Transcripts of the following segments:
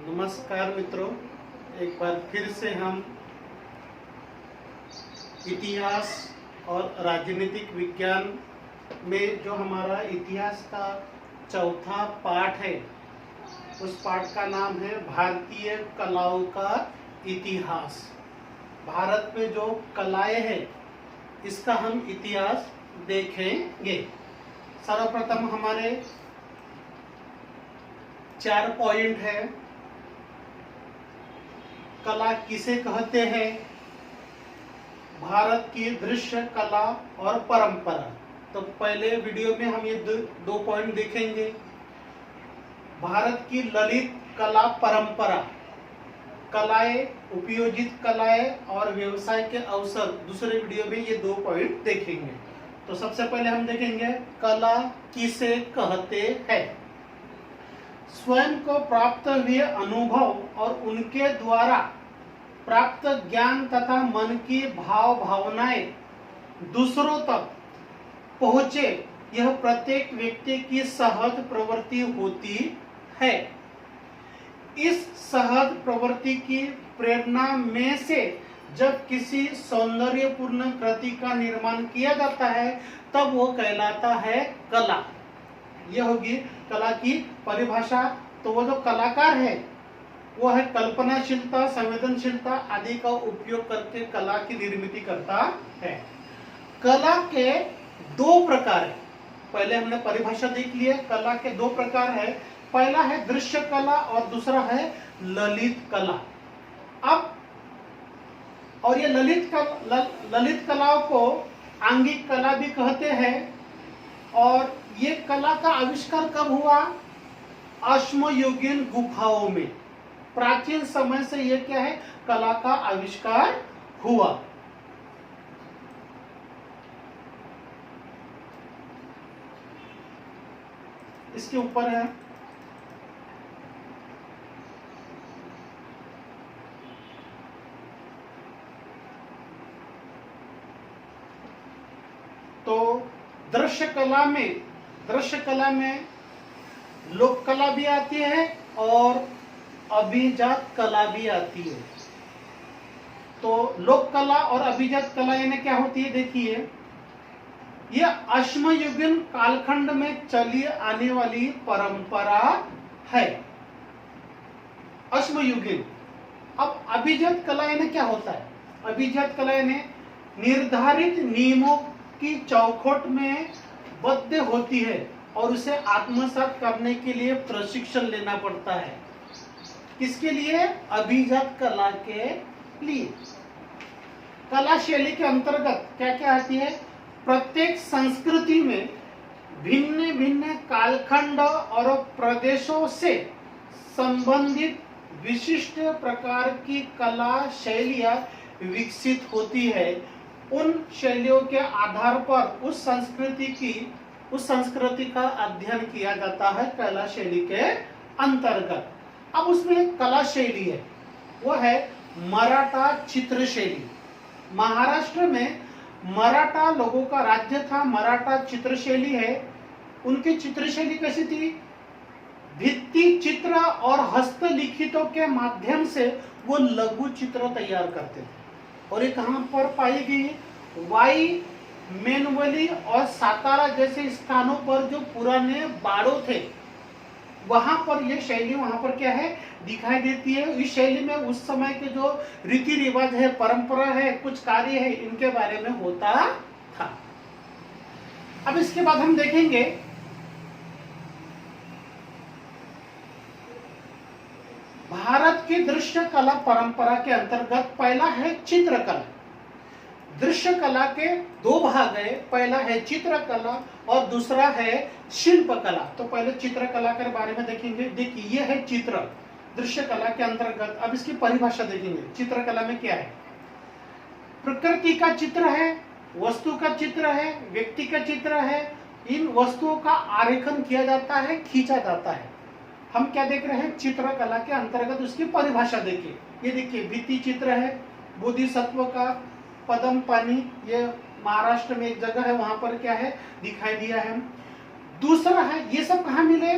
नमस्कार मित्रों, एक बार फिर से हम इतिहास और राजनीतिक विज्ञान में जो हमारा इतिहास का चौथा पाठ है, उस पाठ का नाम है भारतीय कलाओं का इतिहास। भारत में जो कलाएं हैं, इसका हम इतिहास देखेंगे। सर्वप्रथम हमारे 4 पॉइंट है। कला किसे कहते हैं, भारत की दृश्य कला और परंपरा। तो पहले वीडियो में हम ये दो पॉइंट देखेंगे। भारत की ललित कला परंपरा, कलाएं, उपयोजित कलाएं और व्यवसाय के अवसर, दूसरे वीडियो में ये 2 पॉइंट देखेंगे। तो सबसे पहले हम देखेंगे कला किसे कहते हैं। स्वयं को प्राप्त हुए अनुभव और उनके द्वारा प्राप्त ज्ञान तथा मन की भावनाएं दूसरों तक पहुंचे, यह प्रत्येक व्यक्ति की सहज प्रवृत्ति होती है। इस सहज प्रवृत्ति की प्रेरणा में से जब किसी सौंदर्यपूर्ण कृति का निर्माण किया जाता है, तब वो कहलाता है कला। यह होगी कला की परिभाषा। तो वो जो कलाकार है, वो है कल्पनाशीलता, संवेदनशीलता आदि का उपयोग करके कला की निर्मित करता है। कला के 2 प्रकार है। पहले हमने परिभाषा देख लिया। कला के 2 प्रकार है। पहला है दृश्य कला और दूसरा है ललित कला। अब और ये ललित कलाओं को आंगिक कला भी कहते हैं। और ये कला का आविष्कार कब हुआ? अश्मयुगीन गुफाओं में। प्राचीन समय से ये क्या है, कला का आविष्कार हुआ। इसके ऊपर है तो दृश्य कला में लोक कला भी आती है और अभिजात कला भी आती है। तो लोक कला और अभिजात कला यानी क्या होती है, देखिए, यह अश्मयुगीन कालखंड में चली आने वाली परंपरा है। अश्मयुगीन। अब अभिजात कला यानी क्या होता है? अभिजात कला यानी निर्धारित नियमों की चौखट में बद्ध होती है और उसे आत्मसात करने के लिए प्रशिक्षण लेना पड़ता है। किसके लिए? अभिजात कला के लिए। कला शैली के अंतर्गत क्या क्या आती है? प्रत्येक संस्कृति में भिन्न भिन्न कालखंड और प्रदेशों से संबंधित विशिष्ट प्रकार की कला शैलियां विकसित होती है। उन शैलियों के आधार पर उस संस्कृति का अध्ययन किया जाता है कला शैली के अंतर्गत। अब उसमें एक कला शैली है, वो है मराठा चित्र शैली। महाराष्ट्र में मराठा लोगों का राज्य था, मराठा चित्र शैली है। उनकी चित्र शैली कैसी थी? भित्ति चित्र और हस्तलिखितों के माध्यम से वो लघु चित्र तैयार करते थे। और ये कहां पर पाई गई? वाई, मेनवली और सातारा जैसे स्थानों पर जो पुराने बाड़ों थे, वहां पर यह शैली वहां पर क्या है, दिखाई देती है। इस शैली में उस समय के जो रीति रिवाज है, परंपरा है, कुछ कार्य है, इनके बारे में होता था। अब इसके बाद हम देखेंगे भारत की दृश्य कला परंपरा के अंतर्गत पहला है चित्रकला। दृश्य कला के 2 भाग है। पहला है चित्रकला और दूसरा है शिल्पकला। तो पहले चित्रकला के बारे में देखेंगे। देखिए, ये है चित्र दृश्य कला के अंतर्गत। अब इसकी परिभाषा देखेंगे। चित्रकला में क्या है? प्रकृति का चित्र है, वस्तु का चित्र है, व्यक्ति का चित्र है। इन वस्तुओं का आरेखन किया जाता है, खींचा जाता है। हम क्या देख रहे हैं? चित्रकला के अंतर्गत उसकी परिभाषा देखिए। ये देखिए, भित्ति चित्र है, बोधिसत्व का पदम पानी, ये महाराष्ट्र में एक जगह है, वहां पर क्या है, दिखाई दिया है। दूसरा है, ये सब कहाँ मिले?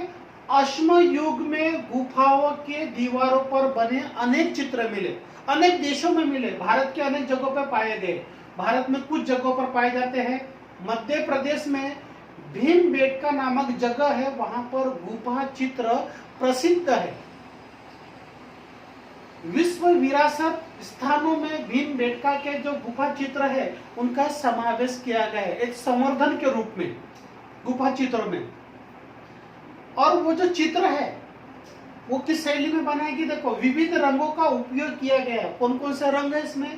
अश्म युग में गुफाओं के दीवारों पर बने अनेक चित्र मिले, अनेक देशों में मिले, भारत के अनेक जगहों पर पाए गए। भारत में कुछ जगहों पर पाए जाते हैं। मध्य प्रदेश में भीमबेटका नामक जगह है, वहां पर गुफा चित्र प्रसिद्ध है। विश्व विरासत स्थानों में भीमबेटका के जो गुफा चित्र है उनका समावेश किया गया है एक संवर्धन के रूप में गुफा चित्रों में। और वो जो चित्र है वो किस शैली में बनाएगी, देखो विविध रंगों का उपयोग किया गया है। कौन कौन से रंग है इसमें,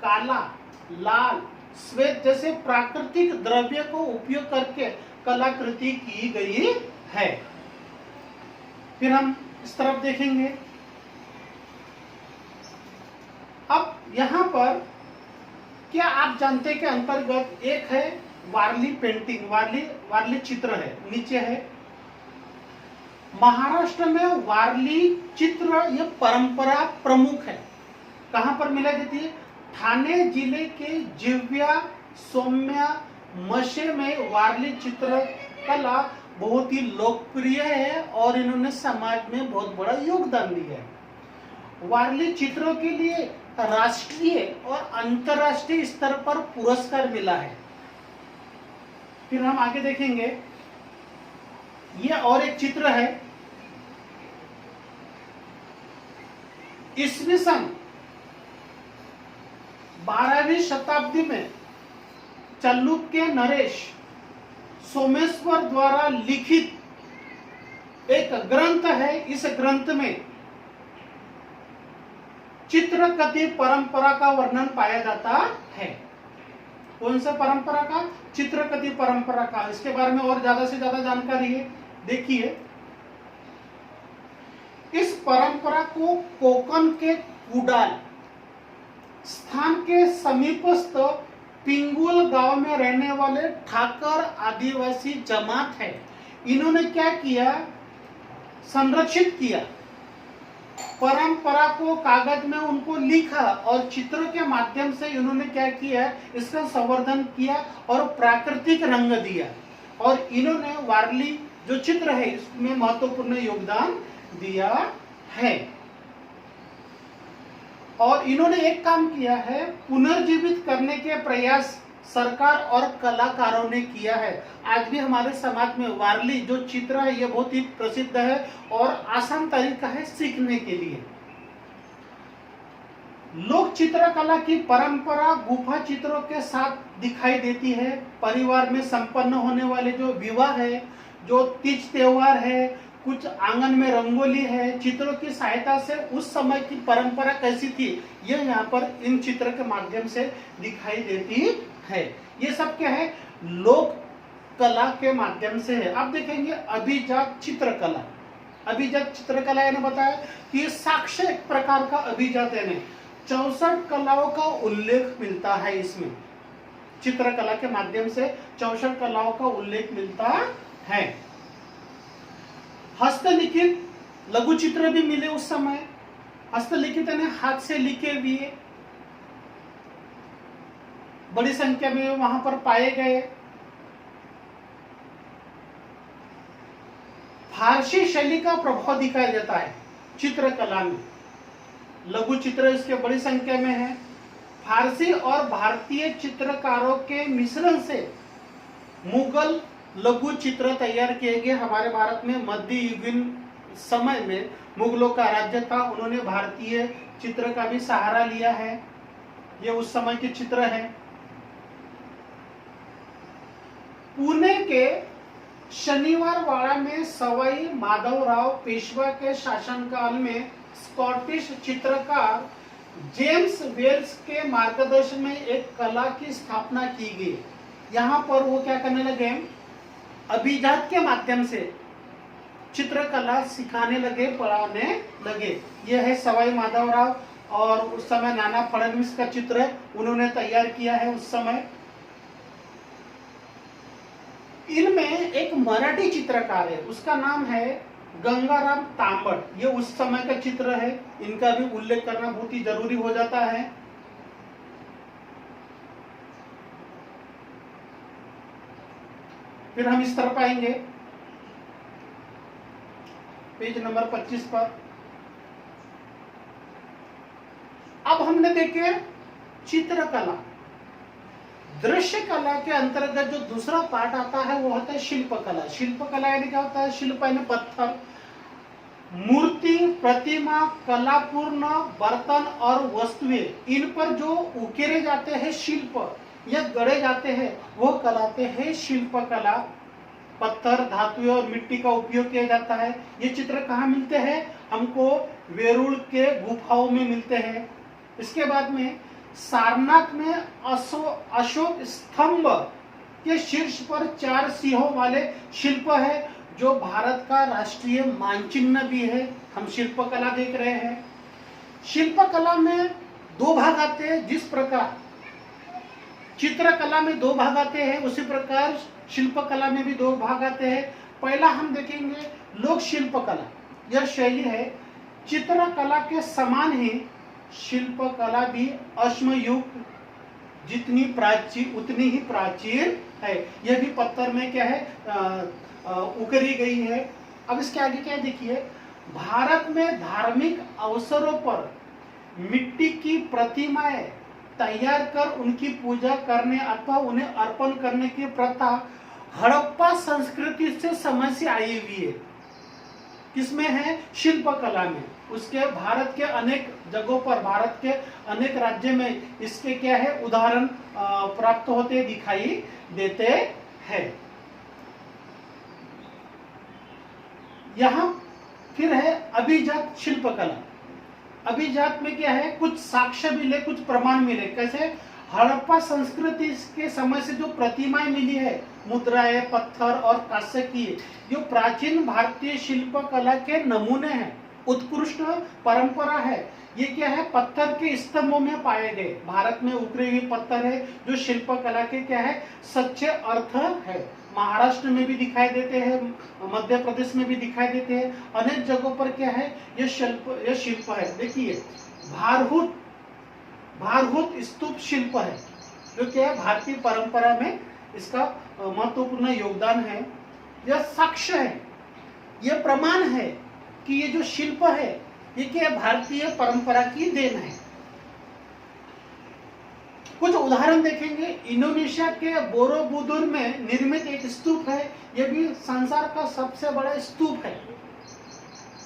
काला, लाल, श्वेत जैसे प्राकृतिक द्रव्य को उपयोग करके कलाकृति की गई है। फिर हम इस तरफ देखेंगे। अब यहां पर क्या आप जानते हैं कि अंतर्गत एक है वारली पेंटिंग, वारली चित्र है, नीचे है। महाराष्ट्र में वारली चित्र ये परंपरा प्रमुख है। कहां पर मिला जाती है, ठाणे जिले के जिव्या सौम्या मशे में वारली चित्र कला बहुत ही लोकप्रिय है और इन्होंने समाज में बहुत बड़ा योगदान दिया है। वारली चित्रों के लिए राष्ट्रीय और अंतर्राष्ट्रीय स्तर पर पुरस्कार मिला है। फिर हम आगे देखेंगे, ये और एक चित्र है। ईस्वी सन 12वीं शताब्दी में चालुक्य नरेश सोमेश्वर द्वारा लिखित एक ग्रंथ है। इस ग्रंथ में चित्रकथी परंपरा का वर्णन पाया जाता है। कौन सा परंपरा का, चित्रकथी परंपरा का। इसके बारे में और ज्यादा से ज्यादा जानकारी है, देखिए। इस परंपरा को कोकण के कुडाल स्थान के समीपस्थ पिंगुल गांव में रहने वाले ठाकर आदिवासी जमात है, इन्होंने क्या किया, संरक्षित किया। परंपरा को कागज में उनको लिखा और चित्रों के माध्यम से इन्होंने क्या किया, इसका संवर्धन किया और प्राकृतिक रंग दिया। और इन्होंने वारली जो चित्र है इसमें महत्वपूर्ण योगदान दिया है। और इन्होंने एक काम किया है, पुनर्जीवित करने के प्रयास सरकार और कलाकारों ने किया है। आज भी हमारे समाज में वारली जो चित्र है ये बहुत ही प्रसिद्ध है और आसान तरीका है सीखने के लिए। लोक चित्रकला की परंपरा गुफा चित्रों के साथ दिखाई देती है। परिवार में संपन्न होने वाले जो विवाह है, जो तीज त्योहार है, कुछ आंगन में रंगोली है, चित्रों की सहायता से उस समय की परंपरा कैसी थी यह यहाँ पर इन चित्र के माध्यम से दिखाई देती है। ये सब क्या है, लोक कला के माध्यम से है। अब देखेंगे अभिजात चित्रकला। अभिजात चित्रकला यानी बताया कि साक्ष्य एक प्रकार का अभिजात यानी 64 कलाओं का उल्लेख मिलता है। इसमें चित्रकला के माध्यम से 64 कलाओं का उल्लेख मिलता है। हस्तलिखित लघु चित्र भी मिले उस समय। हस्तलिखित यानी हाथ से लिखे हुए बड़ी संख्या में वहां पर पाए गए। फारसी शैली का प्रभाव दिखाया जाता है चित्रकला में। लघु चित्र इसके बड़ी संख्या में है। फारसी और भारतीय चित्रकारों के मिश्रण से मुगल लघु चित्र तैयार किए गए। हमारे भारत में मध्य युगीन समय में मुगलों का राज्य था, उन्होंने भारतीय चित्र का भी सहारा लिया है। ये उस समय के चित्र है। पुणे के शनिवारवाड़ा में सवाई माधवराव पेशवा के शासनकाल में स्कॉटिश चित्रकार जेम्स वेल्स के मार्गदर्शन में एक कला की स्थापना की गई। यहाँ पर वो क्या करने लगे, अभिजात के माध्यम से चित्रकला सिखाने लगे, पढ़ाने लगे। यह है सवाई माधवराव और उस समय नाना फडणवीस का चित्र उन्होंने तैयार किया है उस समय। इनमें एक मराठी चित्रकार है, उसका नाम है गंगाराम तांबट। ये उस समय का चित्र है, इनका भी उल्लेख करना बहुत ही जरूरी हो जाता है। फिर हम इस तरफ आएंगे। पेज नंबर 25 पर। अब हमने देखे चित्रकला। दृश्य कला के अंतर्गत जो दूसरा पार्ट आता है वो होता है शिल्पकला। शिल्पकला यानी क्या होता है? शिल्प यानी पत्थर, मूर्ति, प्रतिमा, कलापूर्ण बर्तन और वस्तुएं, इन पर जो उकेरे जाते हैं शिल्प या गढ़े जाते हैं वो कहलाते हैं शिल्पकला। पत्थर, धातु और मिट्टी का उपयोग किया जाता है। ये चित्र कहाँ मिलते हैं? हमको वेरूल के गुफाओं में मिलते हैं। इसके बाद में सारनाथ में अशोक स्तंभ के शीर्ष पर 4 सिंहों वाले शिल्प है, जो भारत का राष्ट्रीय मानचिन्ह भी है। हम शिल्पकला देख रहे हैं। शिल्पकला में 2 भाग आते हैं। जिस प्रकार चित्रकला में 2 भाग आते हैं, उसी प्रकार शिल्पकला में भी 2 भाग आते हैं। पहला हम देखेंगे लोक शिल्पकला। यह शैली है चित्रकला के समान ही शिल्पकला भी अश्मयुग जितनी प्राचीन उतनी ही प्राचीन है। यह भी पत्थर में क्या है? उकरी गई है। अब इसके आगे क्या देखिए, भारत में धार्मिक अवसरों पर मिट्टी की प्रतिमाएं तैयार कर उनकी पूजा करने अथवा उन्हें अर्पण करने की प्रथा हड़प्पा संस्कृति से समय से आई हुई है। किसमें है? शिल्पकला में। उसके भारत के अनेक जगहों पर, भारत के अनेक राज्य में इसके क्या है? उदाहरण प्राप्त होते दिखाई देते हैं। यहाँ फिर है अभिजात शिल्पकला। अभिजात में क्या है? कुछ साक्ष्य मिले, कुछ प्रमाण मिले। कैसे? हड़प्पा संस्कृति के समय से जो प्रतिमाएं मिली है, मुद्राएं, पत्थर और कांस्य की, जो प्राचीन भारतीय शिल्पकला के नमूने हैं, उत्कृष्ट परंपरा है। ये क्या है? पत्थर के स्तंभों में पाए गए भारत में उकरे हुए पत्थर है, जो शिल्पकला के क्या है? सच्चे अर्थ है। महाराष्ट्र में भी दिखाई देते हैं, मध्य प्रदेश में भी दिखाई देते हैं। अनेक जगहों पर क्या है? ये शिल्प है। देखिए भारहूत स्तूप शिल्प है, जो क्या है? भारतीय परंपरा में इसका महत्वपूर्ण योगदान है। यह साक्ष्य है, यह प्रमाण है कि ये जो शिल्प है ये क्या? भारतीय परंपरा की देन है। कुछ उदाहरण देखेंगे। इंडोनेशिया के बोरोबुदुर में निर्मित एक स्तूप है। यह भी संसार का सबसे बड़ा स्तूप है।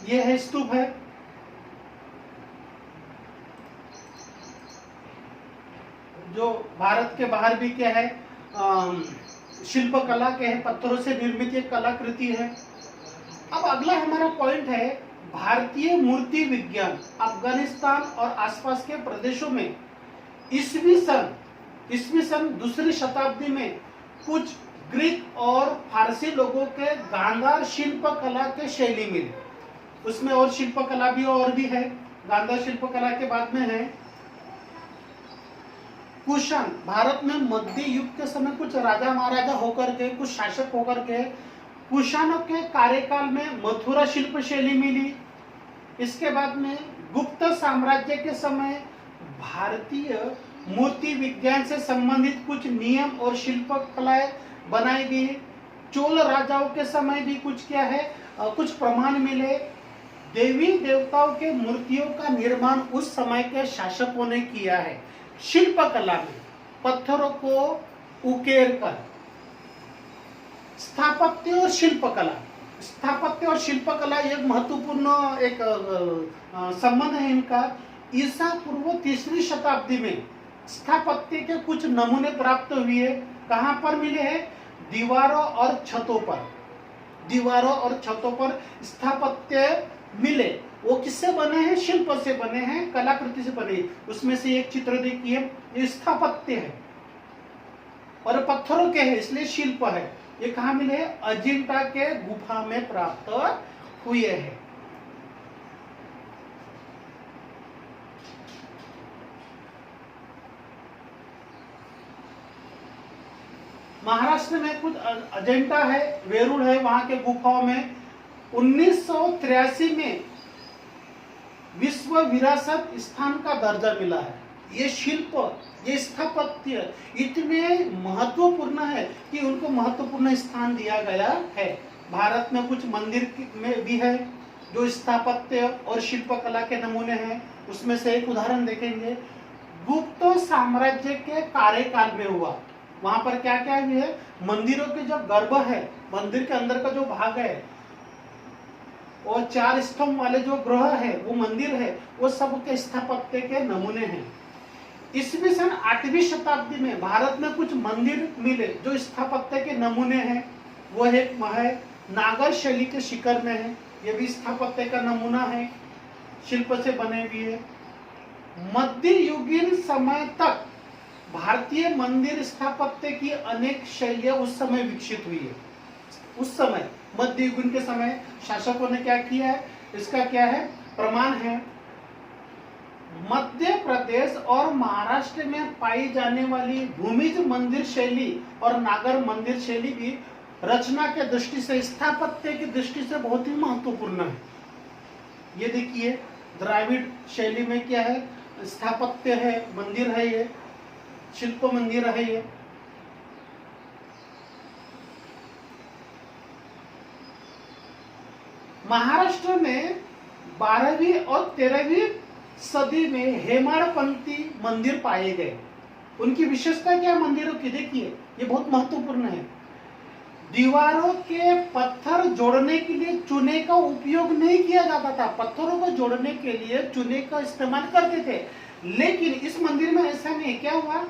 यह है स्तूप है। जो भारत के बाहर भी क्या है? शिल्पकला के है, पत्थरों से निर्मित एक कलाकृति है। अब अगला हमारा पॉइंट है भारतीय मूर्ति विज्ञान। अफगानिस्तान और आसपास के प्रदेशों में ईसवी सन 2री शताब्दी में कुछ ग्रीक और फारसी लोगों के गांधार शिल्पकला के शैली मिली। उसमें और शिल्पकला भी और भी है। गांधार शिल्पकला के बाद में है कुषाण। भारत में मध्य युग के समय कुछ राजा महाराजा होकर के, कुछ शासक होकर के, कुषाणों के कार्यकाल में मथुरा शिल्प शैली मिली। इसके बाद में गुप्त साम्राज्य के समय भारतीय मूर्ति विज्ञान से संबंधित कुछ नियम और शिल्पकलाएं बनाई गई। चोल राजाओं के समय भी कुछ क्या है? कुछ प्रमाण मिले। देवी देवताओं के मूर्तियों का निर्माण उस समय के शासकों ने किया है। शिल्पकला में पत्थरों को उकेर कर। स्थापत्य और शिल्पकला। स्थापत्य और शिल्पकला एक महत्वपूर्ण एक संबंध है इनका। ईसा पूर्व 3री शताब्दी में स्थापत्य के कुछ नमूने प्राप्त हुए। कहां पर मिले हैं? दीवारों और छतों पर। दीवारों और छतों पर स्थापत्य मिले। वो किससे बने हैं? शिल्प से बने हैं, कलाकृति से बने। उसमें से एक चित्र देखिए, ये स्थापत्य है और पत्थरों के है, इसलिए शिल्प है। ये कहाँ मिले? अजिंठा के गुफा में प्राप्त हुए हैं। महाराष्ट्र में कुछ अजंता है, वेरूळ है, वहां के गुफाओं में 1983 में विश्व विरासत स्थान का दर्जा मिला है। ये शिल्प, ये स्थापत्य इतने महत्वपूर्ण है कि उनको महत्वपूर्ण स्थान दिया गया है। भारत में कुछ मंदिर में भी है, जो स्थापत्य और शिल्पकला के नमूने हैं उसमें से एक उदाहरण देखेंगे। गुप्त साम्राज्य के कार्यकाल में हुआ, वहां पर क्या क्या हुआ है, मंदिरों के जो गर्भ है, मंदिर के अंदर का जो भाग है और 4 स्तंभ वाले जो ग्रह है, वो मंदिर है, वो सब के स्थापत्य के नमूने हैं। ईस्वी सन 8वीं शताब्दी में भारत में कुछ मंदिर मिले जो स्थापत्य के नमूने हैं। वो एक है नागर शैली के शिखर में है, ये भी स्थापत्य का नमूना है, शिल्प से बने हुए। मध्ययुगीन समय तक भारतीय मंदिर स्थापत्य की अनेक शैलियां उस समय विकसित हुई है। उस समय मध्ययुगीन के समय शासकों ने क्या किया है, इसका क्या है प्रमाण है। मध्य प्रदेश और महाराष्ट्र में पाई जाने वाली भूमिज मंदिर शैली और नागर मंदिर शैली भी रचना के दृष्टि से, स्थापत्य की दृष्टि से बहुत ही महत्वपूर्ण है। ये देखिए द्राविड़ शैली में क्या है, स्थापत्य है, मंदिर है, ये शिल्प मंदिर है। ये महाराष्ट्र में 12वीं और 13वीं सदी में हेमाड़पंथी मंदिर पाए गए। उनकी विशेषता क्या है मंदिरों की, देखिए ये बहुत महत्वपूर्ण है। दीवारों के पत्थर जोड़ने के लिए चूने का उपयोग नहीं किया जाता था, पत्थरों को जोड़ने के लिए चूने का इस्तेमाल करते थे, लेकिन इस मंदिर में ऐसा नहीं। क्या हुआ,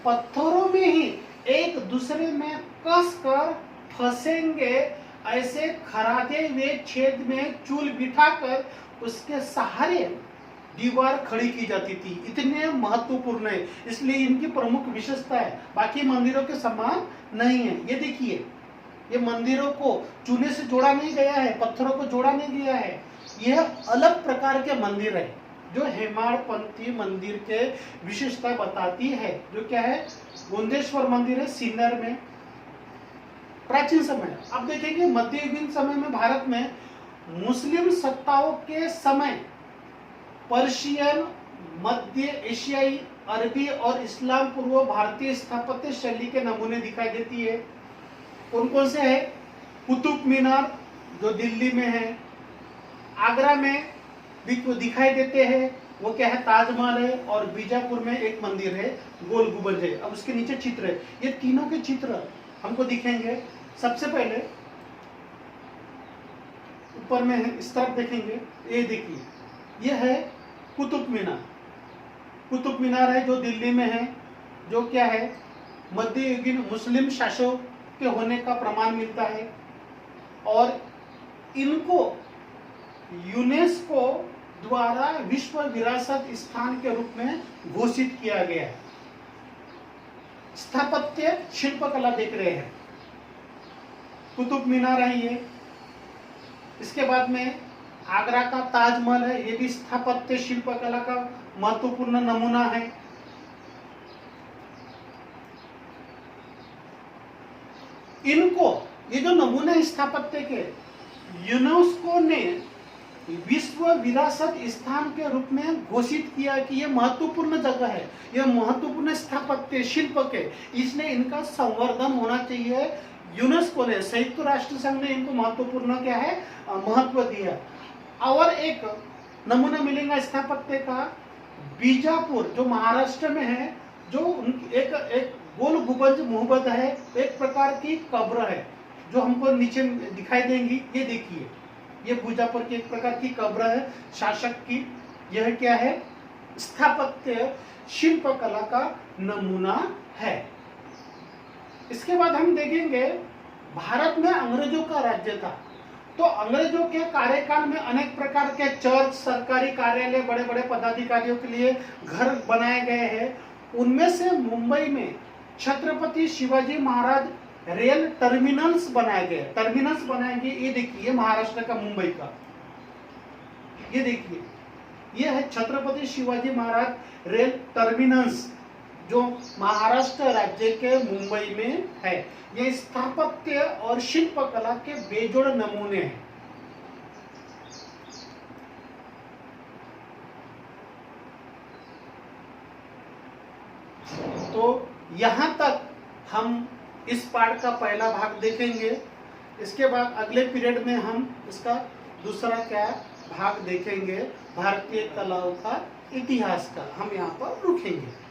पत्थरों में ही एक दूसरे में कस कर फंसेंगे ऐसे खरादे हुए छेद में चूल बिठाकर उसके सहारे दीवार खड़ी की जाती थी। इतने महत्वपूर्ण है, इसलिए इनकी प्रमुख विशेषता है, बाकी मंदिरों के समान नहीं है। ये देखिए ये मंदिरों को चूने से जोड़ा नहीं गया है, पत्थरों को जोड़ा नहीं गया है, यह अलग प्रकार के मंदिर है जो हेमाड़पंथी मंदिर के विशेषता बताती है। जो क्या है, गोंदेश्वर मंदिर है सीनियर में, प्राचीन समय। अब देखेंगे मध्ययुगीन समय में भारत में मुस्लिम सत्ताओं के समय पर्शियन, मध्य एशियाई, अरबी और इस्लाम पूर्व भारतीय स्थापत्य शैली के नमूने दिखाई देती है। कौन कौन से है, कुतुब मीनार जो दिल्ली में है, आगरा में भी दिखाई देते हैं, वो क्या है ताजमहल है, और बीजापुर में एक मंदिर है गोल गुंबज है। अब उसके नीचे चित्र है, ये तीनों के चित्र हमको दिखेंगे। सबसे पहले ऊपर में है, इस तरफ देखेंगे, ये देखिए ये है कुतुब मीनार। कुतुब मीनार है जो दिल्ली में है, जो क्या है मध्ययुगीन मुस्लिम शासक के होने का प्रमाण मिलता है, और इनको यूनेस्को द्वारा विश्व विरासत स्थान के रूप में घोषित किया गया है। स्थापत्य शिल्पकला देख रहे हैं, कुतुब मीनार है ये। इसके बाद में आगरा का ताजमहल है, ये भी स्थापत्य शिल्पकला का महत्वपूर्ण नमूना है। इनको ये जो नमूने स्थापत्य के यूनेस्को ने विश्व विरासत स्थान के रूप में घोषित किया कि ये महत्वपूर्ण जगह है, ये महत्वपूर्ण स्थापत्य शिल्प के, इसलिए इनका संवर्धन होना चाहिए। यूनेस्को ने, संयुक्त राष्ट्र संघ ने इनको महत्वपूर्ण क्या है महत्व दिया। और एक नमूना मिलेगा स्थापत्य का बीजापुर जो महाराष्ट्र में है, जो एक गोल गुंबज मुहबद है, एक प्रकार की कब्र है जो हमको नीचे दिखाई देंगी। ये देखिए ये बीजापुर की एक प्रकार की कब्र है शासक की। यह क्या है, स्थापत्य शिल्पकला का नमूना है। इसके बाद हम देखेंगे भारत में अंग्रेजों का राज्य था, तो अंग्रेजों के कार्यकाल में अनेक प्रकार के चर्च, सरकारी कार्यालय, बड़े बड़े पदाधिकारियों के लिए घर बनाए गए हैं। उनमें से मुंबई में छत्रपति शिवाजी महाराज रेल टर्मिनल्स बनाए गए। टर्मिनल्स बनाए गए, ये देखिए महाराष्ट्र का मुंबई का, ये देखिए ये है छत्रपति शिवाजी महाराज रेल टर्मिनल्स जो महाराष्ट्र राज्य के मुंबई में है। ये स्थापत्य और शिल्पकला के बेजोड़ नमूने हैं। तो यहां तक हम इस पार्ट का पहला भाग देखेंगे। इसके बाद अगले पीरियड में हम इसका दूसरा क्या भाग देखेंगे भारतीय कलाओं का इतिहास का। हम यहाँ पर रुकेंगे।